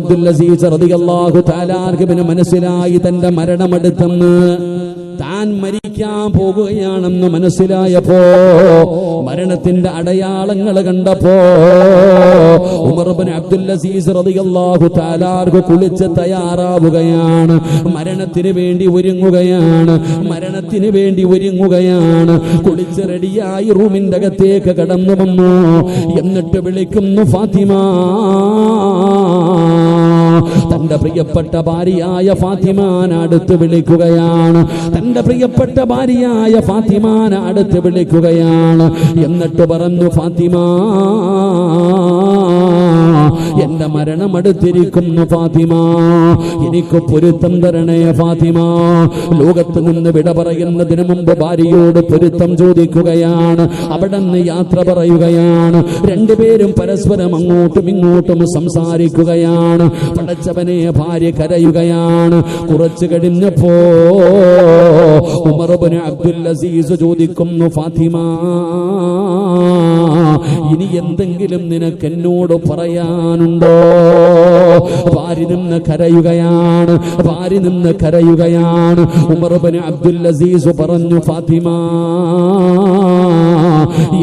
അബ്ദുൽ അസീസ് റളിയല്ലാഹു തആല അൻഹുവിന് മനസ്സിലായി തന്റെ മരണമെടുത്തെന്ന്. താൻ മരിക്കാൻ പോകുകയാണെന്ന് മനസ്സിലായപ്പോ, മരണത്തിന്റെ അടയാളങ്ങൾ കണ്ടപ്പോ ഉമർ ഇബ്നു അബ്ദുൽ അസീസ് റളിയല്ലാഹു തആല അൻഹു കുളിച്ച് തയ്യാറാവുകയാണ്. മരണത്തിന് വേണ്ടി ഒരുങ്ങുകയാണ്. കുളിച്ച് റെഡിയായി റൂമിന്റെ അകത്തേക്ക് കടന്നു വന്നു. എന്നിട്ട് വിളിക്കുന്നു ഫാത്തിമ. തന്റെ പ്രിയപ്പെട്ട ഭാര്യയായ ഫാത്തിമാനെ അടുത്ത് വിളിക്കുകയാണ്. എന്നിട്ട് പറഞ്ഞു, ഫാത്തിമ, എന്റെ മരണം അടുത്തിരിക്കുന്നു ഫാത്തിമ, എനിക്ക് പൊരുത്തം തരണേ ഫാത്തിമ. ലോകത്ത് നിന്ന് വിട പറയുന്നതിന് മുമ്പ് ഭാര്യയോട് പൊരുത്തം ചോദിക്കുകയാണ്. അവിടെ നിന്ന് യാത്ര പറയുകയാണ്. രണ്ടുപേരും പരസ്പരം അങ്ങോട്ടും ഇങ്ങോട്ടും സംസാരിക്കുകയാണ്. പടച്ചവനെ, ഭാര്യ കരയുകയാണ്. കുറച്ചു കഴിഞ്ഞപ്പോ ഉമർ ഇബ്നു അബ്ദുൽ അസീസ് ചോദിക്കുന്നു, ഫാത്തിമ, ഇനി എന്തെങ്കിലും നിനക്ക് എന്നോട് പറയാനുണ്ടോ? ഭാര്യ നിന്ന് കരയുകയാണ്. ഉമർ ഇബ്നു അബ്ദുൽ അസീസ് പറഞ്ഞു, ഫാത്തിമ,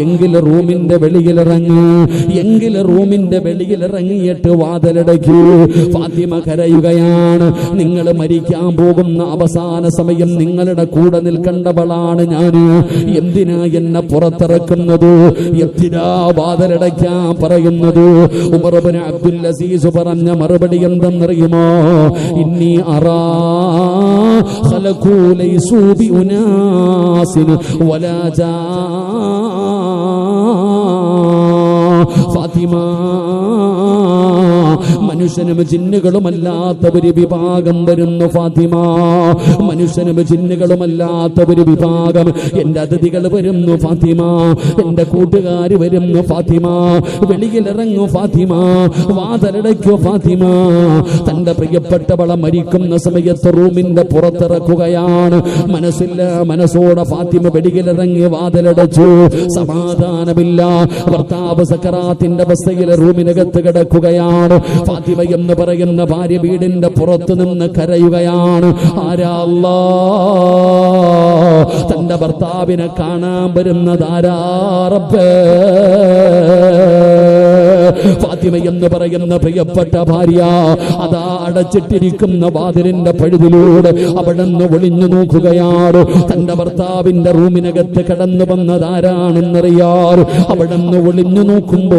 എങ്കിൽ റൂമിന്റെ വെളിയിലിറങ്ങിയിട്ട് വാതിലടയ്ക്കൂ. ഫാത്തിമ കരയുകയാണ്. നിങ്ങൾ മരിക്കാൻ പോകുന്ന അവസാന സമയം നിങ്ങളുടെ കൂടെ നിൽക്കേണ്ടവളാണ് ഞാൻ. എന്തിനാ എന്നെ പുറത്തിറക്കുന്നത്? എന്തിനാ വാതിലടയ്ക്കാൻ പറയുന്നത്? ഉമർ ഇബ്നു അബ്ദുൽ അസീസ് പറഞ്ഞ മറുപടി എന്തെന്നറിയുമോ? ഇന്നി അറാ ഖലഖൂ ലൈസൂ ബി ഉനാസിൻ വലാ ജാ. ഫാത്തിമ, മനുഷ്യനും ജിന്നുകളുമല്ലാത്ത ഒരു വിഭാഗം വരുന്നു ഫാത്തിമ. മനുഷ്യനും ജിന്നുകളുമല്ലാത്ത ഒരു വിഭാഗം എന്റെ അതിഥികൾ വരുന്നു ഫാത്തിമ. എന്റെ കൂട്ടുകാര് വരുന്നു ഫാത്തിമ. വെളിയിലിറങ്ങു ഫാത്തിമ, വാതിലടയ്ക്കു ഫാത്തിമ. തന്റെ പ്രിയപ്പെട്ടവളെ മരിക്കുന്ന സമയത്ത് റൂമിന്റെ പുറത്തിറക്കുകയാണ്. മനസ്സോടെ ഫാത്തിമ വെളിയിലിറങ്ങി വാതിലടച്ചു. സമാധാനമില്ല. ഭർത്താവ് സക്കറാത്തിന്റെ അവസ്ഥയിൽ റൂമിനകത്ത് കിടക്കുകയാണ്. ഫാത്തിമ എന്ന് പറയുന്ന ഭാര്യ വീടിന്റെ പുറത്തു നിന്ന് കരയുകയാണ്. ആരാ അല്ലാഹ്, തന്റെ ഭർത്താവിനെ കാണാൻ വരുന്നതാരാ റബ്ബേ? ഫാത്തിമ എന്ന് പറയുന്ന പ്രിയപ്പെട്ട ഭാര്യ അതാ അടച്ചിട്ടിരിക്കുന്ന വാതിലിന്റെ പഴുതിലൂടെ അവിടെ നിന്ന് ഒളിഞ്ഞു നോക്കുകയാണ്. തന്റെ ഭർത്താവിന്റെ റൂമിനകത്ത് കടന്നു വന്നതാരാണെന്നറിയാറ്. അവിടെ നിന്ന് ഒളിഞ്ഞു നോക്കുമ്പോ